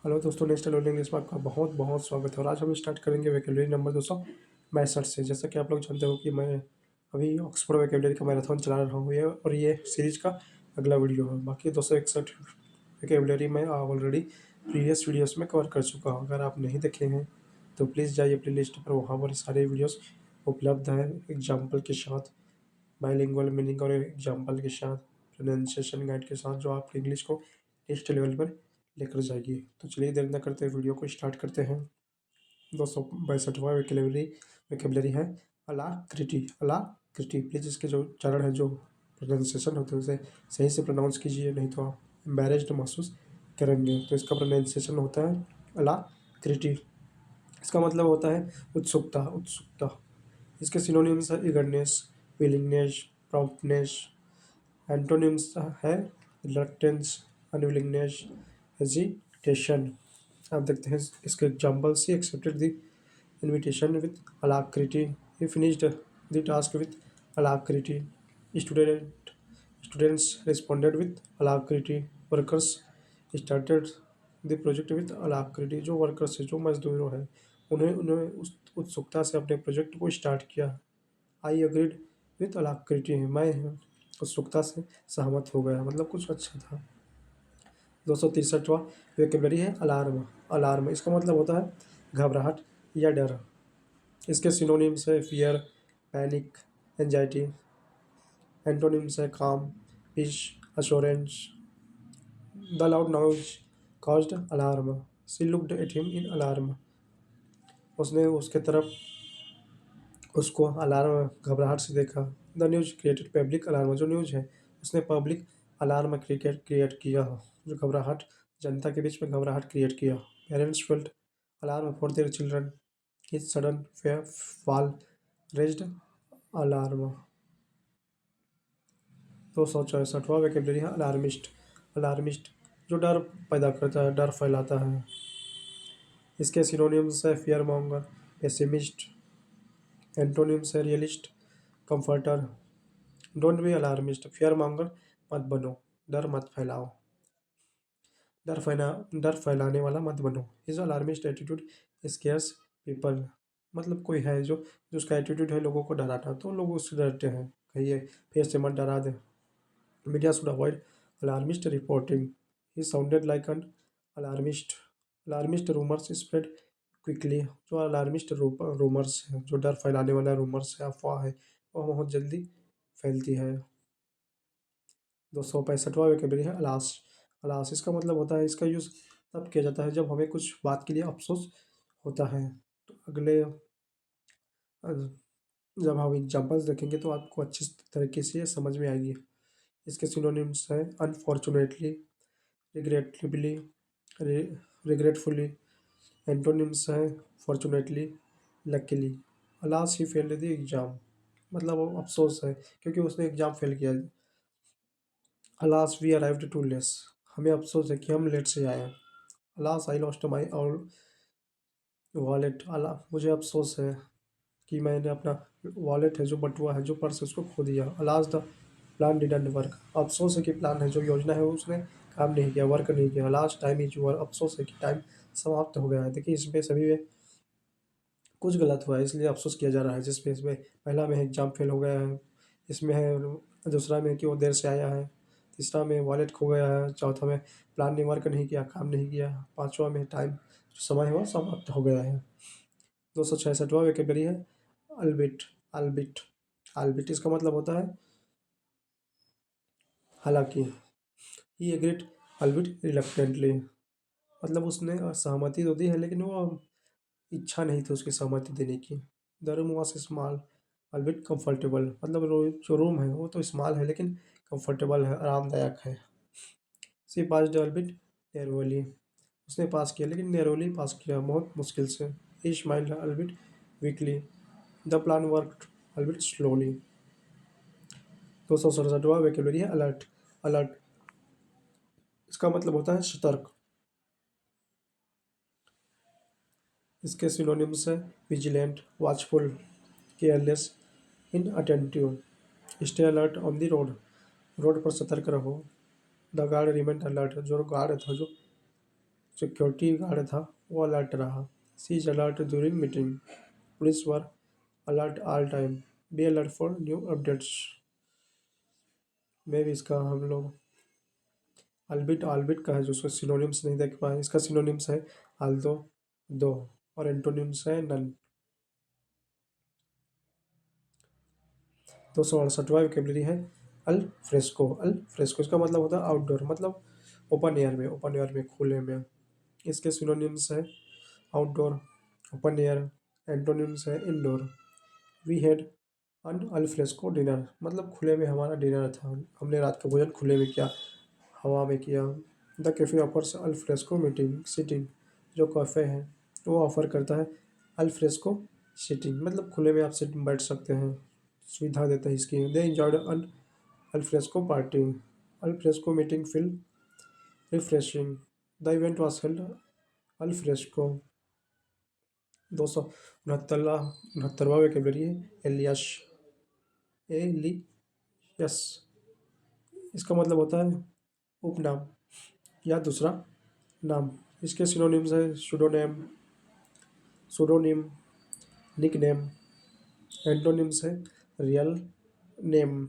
Hello दोस्तों, next learning English में आपका बहुत बहुत स्वागत है। और आज हम स्टार्ट करेंगे वोकैबुलरी नंबर 262 से। जैसा कि आप लोग जानते हो कि मैं अभी ऑक्सफोर्ड वोकैबुलरी का मैराथन चला रहा हूँ और ये सीरीज का अगला वीडियो है। बाकी 261 वोकैबुलरी मैं ऑलरेडी प्रीवियस वीडियोस में कवर कर चुका हूँ। अगर आप नहीं देखे हैं तो प्लीज़ जाइए प्ले लिस्ट पर, वहाँ पर सारे वीडियोज़ उपलब्ध हैं एग्जाम्पल के साथ, बाइलिंगुअल मीनिंग और एग्जाम्पल के साथ, प्रोनाउंसिएशन गाइड के साथ, जो आपकी इंग्लिश को नेक्स्ट लेवल पर लेकर जाएगी। तो चलिए देर न करते हुए वीडियो को स्टार्ट करते हैं। 262वां वोकैबुलरी है अलाक्रिटी। अलाक्रिटी, प्लीज़ इसके जो उच्चारण है, जो प्रोनाउंसिएशन होते हैं, उसे सही से प्रोनाउंस कीजिए, नहीं तो आप एम्बेरेस्ड महसूस करेंगे। तो इसका प्रोनाउंसिएशन होता है अलाक्रिटी। इसका मतलब होता है उत्सुकता, उत्सुकता। इसके सिनोनिम्स है ईगरनेस, विलिंगनेस, प्रॉम्प्टनेस। एंटोनिम्स है रिलक्टेंस, अनविलिंगनेस, हेजिटेशन। आप देखते हैं इसके examples. He accepted the invitation with alacrity, he finished the task with alacrity, student students responded with alacrity, workers started the project with alacrity. जो workers है, जो मजदूरों हैं, उन्हें उन्होंने उस उत्सुकता से अपने प्रोजेक्ट को स्टार्ट किया। आई अग्रीड विथ अलाक्रिटी, मैं उत्सुकता से सहमत हो गया, मतलब कुछ अच्छा था। 263वां वोकैबुलरी है अलार्म। अलार्म इसका मतलब होता है घबराहट या डर। इसके सिनोनिम्स है फियर, पैनिक, एंजाइटी। एंटोनिम्स है calm, peace, assurance. The loud noise caused alarm, she looked at him in alarm. उसने उसके तरफ उसको अलार्म घबराहट से देखा। The news created public alarm, जो न्यूज है उसने पब्लिक अलार्म क्रिएट किया, जो घबराहट, जनता के बीच में घबराहट क्रिएट किया। Parents felt alarm for their children, his sudden fall raised alarm. 264वां वोकैबुलरी है अलार्मिस्ट। अलार्मिस्ट जो डर पैदा करता है, डर फैलाता है। इसके सिनोनिम्स है फियर मॉन्गर, पेसिमिस्ट। एंटोनिम्स है realist, comforter. Don't be alarmist, fear monger मत बनो, डर मत फैलाओ, डर फैलाने वाला मत बनो। Is alarmist attitude scares people, मतलब कोई है जो उसका एटीट्यूड है लोगों को डराना, तो लोग उससे डरते हैं। कहिए फिर से मत डरा दे। Media should avoid alarmist reporting, he sounded like an alarmist. Alarmist rumours spread quickly, जो अलार्मिस्ट रूमर्स है, जो डर फैलाने वाला रूमर्स है, अफवाह है, वह बहुत जल्दी फैलती है। 265वां वोकैबुलरी है अलास। अलास इसका मतलब होता है, इसका यूज़ तब किया जाता है जब हमें कुछ बात के लिए अफसोस होता है। तो अगले जब हम एग्जांपल्स देखेंगे तो आपको अच्छी तरीके से ये समझ में आएगी। इसके सिनोनिम्स हैं अनफॉर्चुनेटली, रिग्रेटेबली, रिग्रेटफुली। एंटोनिम्स हैं fortunately, luckily. Alas he failed the exam, मतलब वो अफसोस है क्योंकि उसने एग्ज़ाम फेल किया। Alas we arrived too less, हमें अफसोस है कि हम लेट से आए हैं। अलास आई लॉस्ट माई और वॉलेट, अला मुझे अफसोस है कि मैंने अपना वॉलेट है, जो बटुआ है, जो पर्स है, उसको खो दिया। Alas the plan didn't work, अफसोस है कि प्लान है, जो योजना है, उसने काम नहीं किया, वर्क नहीं किया। लास्ट टाइम इज ओवर, अफसोस है कि टाइम समाप्त हो गया है। देखिए इसमें सभी में कुछ गलत हुआ है, इसलिए अफसोस किया जा रहा है। जिसमें इसमें पहला में एग्जाम फेल हो गया है, इसमें है दूसरा में कि वो देर से आया है, तीसरा में वॉलेट खो गया है, चौथा में प्लान ने वर्क नहीं किया, काम नहीं किया, पाँचवा में टाइम जो समय है वो समाप्त हो गया है। 266वां वोकैबुलरी है अल्बिट। अल्बिट, अल्बिट इसका मतलब होता है हालांकि। ही एग्रीड अल्बिट रिलक्टेंटली, मतलब उसने सहमति तो दी है लेकिन वो इच्छा नहीं थी उसकी सहमति देने की। The room was small albeit comfortable, मतलब जो रूम है वो तो स्मॉल है लेकिन कंफर्टेबल है, आरामदायक है। सी पास अल्बिट नैरोली, उसने पास किया लेकिन नैरोली पास किया, बहुत मुश्किल से। He smiled albeit weakly, the plan worked albeit slowly. 267वां वोकैबुलरी है अलर्ट। अलर्ट इसका मतलब होता है सतर्क। इसके सिनोनिम्स है vigilant, watchful, careless, inattentive. Stay alert on the road, road पर सतर्क रहो। द गार्ड रिमेंट अलर्ट, जो गार्ड था, जो सिक्योरिटी गार्ड था वो अलर्ट रहा। She is alert during meeting. Police were alert all time. Be alert for new updates. में भी इसका हम लोग अल्बिट ऑल्बिट का है जो उसको सिनोनिम्स नहीं देख पाए। इसका सिनोनिम्स है आल्दो, दो, और एंटोनिम्स है नन। 268वां वोकेबलरी है अल फ्रेस्को। अल फ्रेस्को इसका मतलब होता है आउटडोर, मतलब ओपन एयर में, ओपन एयर में, खुले में। इसके सिनोनिम्स है आउटडोर, ओपन एयर, एंटोनिम्स है indoor. We had an al fresco dinner, मतलब खुले में हमारा डिनर था, हमने रात का भोजन खुले में किया, हवा में किया। The cafe offers al fresco meeting seating, जो कैफ़े है वो ऑफ़र करता है अल फ्रेस्को सीटिंग, मतलब खुले में आप सीट बैठ सकते हैं, सुविधा देता है इसकी। They enjoyed an al fresco party. Al fresco meeting feel refreshing. The event was held al fresco. 269वां वोकेबलरी है एलियश। एलियस इसका मतलब होता है उपनाम या दूसरा नाम। इसके सिनोनिम्स है सुडोनेम, सुडोनिम, निकनेम। एंटोनिम्स है real name.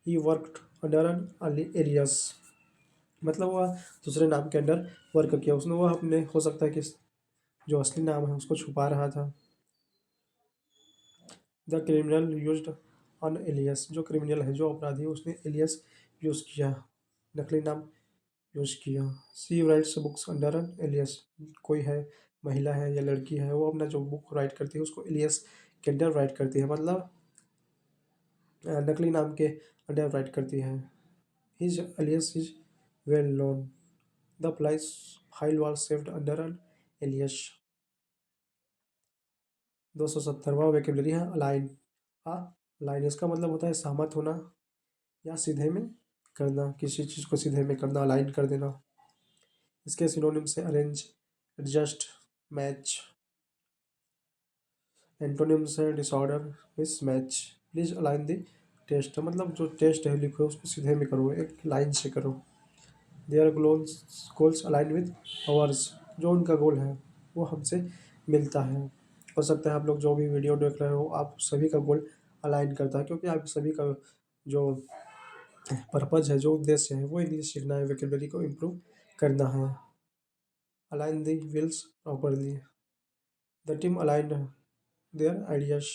He worked under an alias, मतलब वह दूसरे नाम के अंडर वर्क किया उसने, वह अपने हो सकता है कि जो असली नाम है उसको छुपा रहा था। The criminal used an alias, जो क्रिमिनल है, जो अपराधी है, उसने एलियस यूज़ किया, नकली नाम यूज़ किया। She writes books under an alias, कोई है, महिला है या लड़की है, वो अपना जो बुक राइट करती है उसको एलियस के अंडर राइट करती है, मतलब नकली नाम के अंडर राइट करती है। His alias is well known. The police file was saved under an alias. 270वां वोकैबुलरी है अलाइन। अलाइन इसका मतलब होता है सहमत होना या सीधे में करना, किसी चीज़ को सीधे में करना, अलाइन कर देना। इसके सिनोनिम्स से अरेंज, एडजस्ट, मैच। एंटोनिम्स है disorder, mismatch. Please align the test, मतलब जो टेस्ट है लिखो उसको सीधे में करो, एक लाइन से करो। Their goals align with hours, जो उनका गोल है वो हमसे मिलता है। हो सकता है आप लोग जो भी वीडियो देख रहे हो आप सभी का गोल अलाइन करता है, क्योंकि आप सभी का जो पर्पज है, जो उद्देश्य है, वो इंग्लिश सीखना है, वोकैबुलरी को इम्प्रूव करना है। Align the wheels properly. The team aligned their ideas.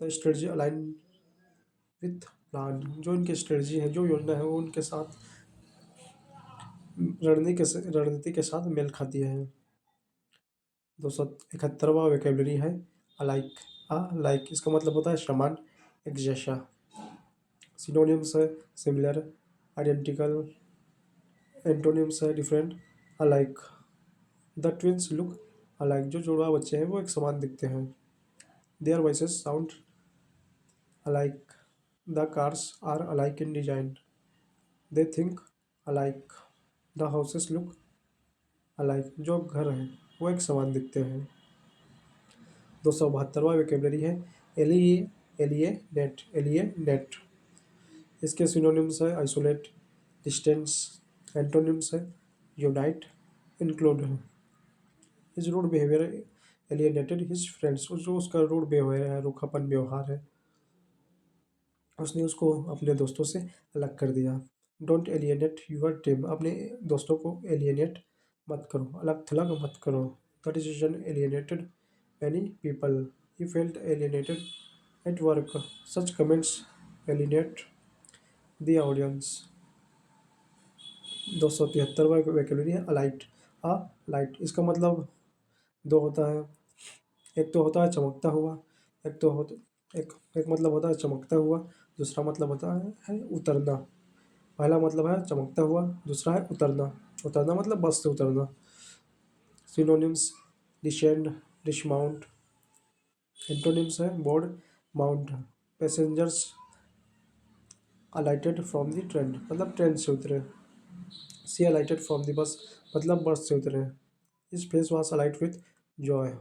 The strategy align with plan, जो इनकी स्ट्रेटजी है, जो योजना है, वो उनके साथ रणनीति के साथ मेल खाती है। 271वां वोकैबुलरी है अलाइक। लाइक इसका मतलब होता है समान, एक जैसा। सिनोनिम्स है सिमिलर, आइडेंटिकल। एंटोनिम्स है different, alike. The twins look alike, जो जुड़वा बच्चे हैं वो एक समान दिखते हैं। Their voices sound alike. The cars are alike in design. They think alike. The houses look alike, जो घर हैं वो एक समान दिखते हैं। 272वां वोकैबुलरी है एलिए, एलिएनेट, एलिएनेट। इसके सिनोनिम्स है आइसोलेट, डिस्टेंस। एंटोनिम्स है unite, include. His rude behaviour alienated his friends, जो उसका रूड बिहेवियर है, रूखापन व्यवहार है, उसने उसको अपने दोस्तों से अलग कर दिया। डोंट एलिएनेट यूर टीम, अपने दोस्तों को एलिएनेट मत करो, अलग थलग मत करो। The decision alienated many people. He felt alienated at work. Such comments alienate the audience. 273वां वोकैबुलरी है अलाइट। लाइट इसका मतलब दो होता है, एक तो होता है चमकता हुआ, एक तो होता एक मतलब होता है चमकता हुआ, दूसरा मतलब होता है उतरना। पहला मतलब है चमकता हुआ, दूसरा है उतरना। उतरना मतलब बस से उतरना। Synonyms descend, dismount. एंटोनिम्स है board, mount. Passengers अलाइटेड from the train, मतलब ट्रेन से उतरे। सी अलाइटेड फ्रॉम द बस, मतलब बस से उतरे। His face was alight with joy,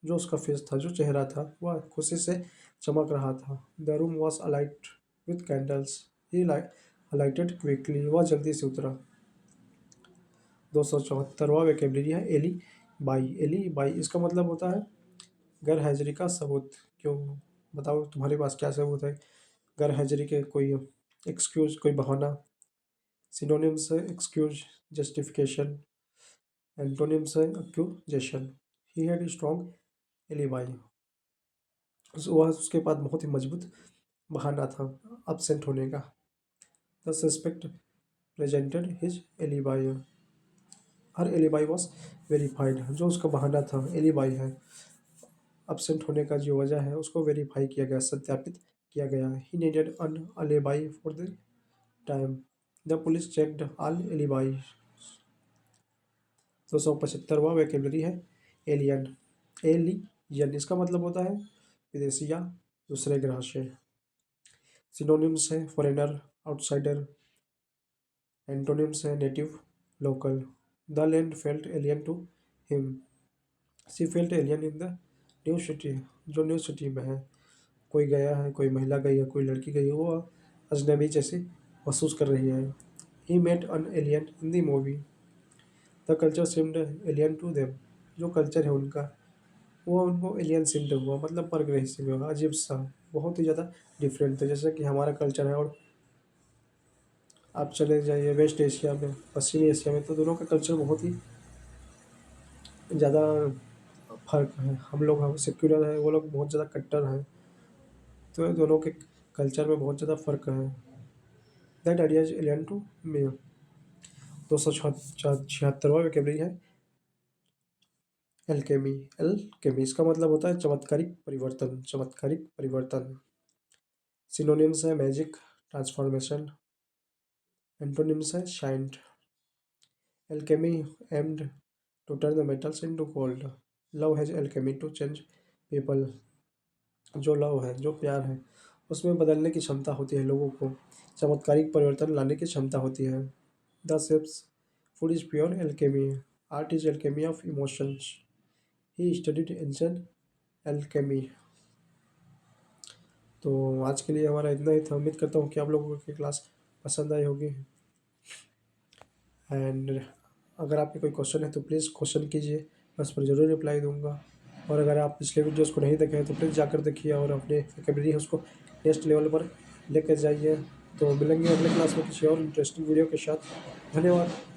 जो उसका फेस था, जो चेहरा था, वह खुशी से चमक रहा था। The room was alight with candles. He alighted quickly, वह जल्दी से उतरा। 274वां वोकैबुलरी है एली बाई। एली बाई इसका मतलब होता है गैर हाजिरी का सबूत। क्यों? बताओ तुम्हारे पास क्या सबूत है गैर हाजिरी के? कोई एक्सक्यूज, कोई बहाना। सिनोनिम्स है एक्सक्यूज, जस्टिफिकेशन। एंटोनिम्स है accusation. He had strong alibi. वह उसके पास बहुत ही मजबूत बहाना था absent होने का। The suspect presented his alibi. Her alibi was verified. जो उसका बहाना था एलिबाई है, absent होने का जो वजह है उसको वेरीफाई किया गया, सत्यापित किया गया। He needed an alibi for the time. The police checked all alibi. 275वां वोकैबुलरी है एलियन। एलियन इसका मतलब होता है विदेशी या दूसरे ग्रह से। सिनोनिम्स है फॉरेनर, आउटसाइडर। एंटोनिम्स है native, local. The land felt alien to him. She felt alien in the new city. जो न्यू सिटी में है, कोई गया है, कोई महिला गई है, कोई लड़की गई है, वो अजनबी जैसी महसूस कर रही है। He met an alien in the movie. The culture seemed alien to them. जो कल्चर है उनका, वो उनको एलियन सिम्ड हुआ, मतलब परग्रही हुआ, अजीब सा, बहुत ही ज़्यादा डिफरेंट था। जैसे कि हमारा कल्चर है और आप चले जाइए वेस्ट एशिया में, पश्चिमी एशिया में, तो दोनों का कल्चर बहुत ही ज़्यादा फर्क है। हम लोग सेक्युलर है, वो लोग बहुत ज़्यादा कट्टर हैं, तो दोनों के कल्चर में बहुत ज़्यादा फ़र्क है। That idea is alien to me. 276वां वोकैबुलरी है एल्केमी। एल्केमी इसका मतलब होता है चमत्कारिक परिवर्तन। चमत्कारिक परिवर्तन। सिनोनिम्स है मैजिक, ट्रांसफॉर्मेशन। एंटोनिम्स है shined. Alchemy aimed to turn the metals into gold. Love has alchemy to change people. जो लव है, जो प्यार है, उसमें बदलने की क्षमता होती है लोगों को, चमत्कारिक परिवर्तन लाने की क्षमता होती है। The shapes food is pure alchemy. Art is alchemy of emotions. He studied ancient alchemy. तो आज के लिए हमारा इतना ही था। उम्मीद करता हूँ कि आप लोगों की क्लास पसंद आई होगी। एंड अगर आपके कोई क्वेश्चन है तो प्लीज़ क्वेश्चन कीजिए, मैं उस पर ज़रूर रिप्लाई दूंगा। और अगर आप पिछले वीडियोस को नहीं देखे हैं तो प्लीज़ जाकर देखिए और अपने वोकैबुलरी है उसको नेक्स्ट लेवल पर लेकर जाइए। तो मिलेंगे अगले क्लास में किसी और इंटरेस्टिंग वीडियो के साथ। धन्यवाद।